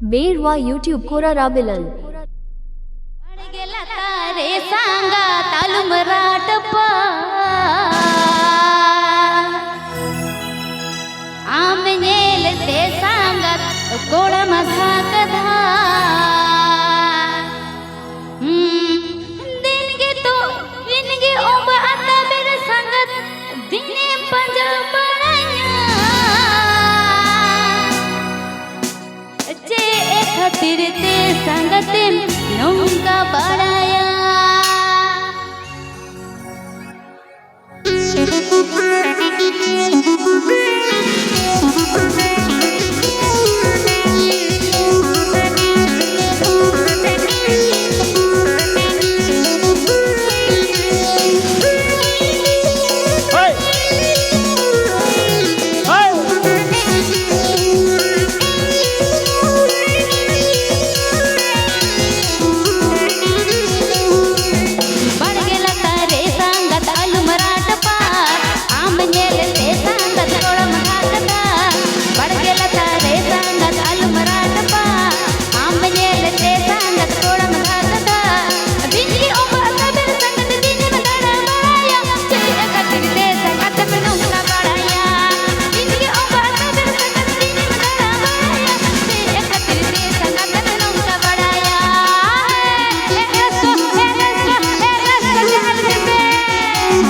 बेरवा YouTube कोरा राबिलन गेला तारे सांगा तालुम राटपा आमनेल ते सांगत कोळ मसा कधा दिनगे तो विनगे ओबा आता बेर सांगत दिने पंज पडाया जे खातिर ते सांगते नौका बड़ाया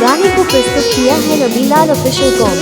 गाने को प्रस्तुत किया है रबीलाल ऑफिशियल कॉम।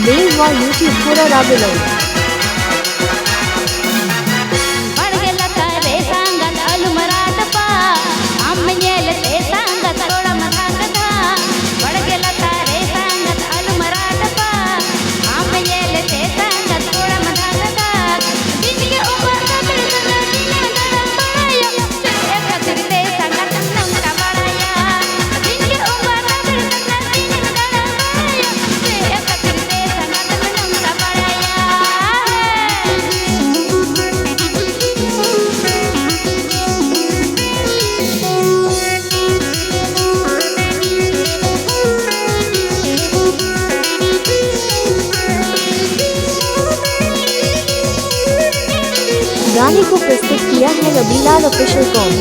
बेरवा यूट्यूब कोरा राबिलन गाने को प्रस्तुत किया है रबीलाल ऑफिशियल कॉम।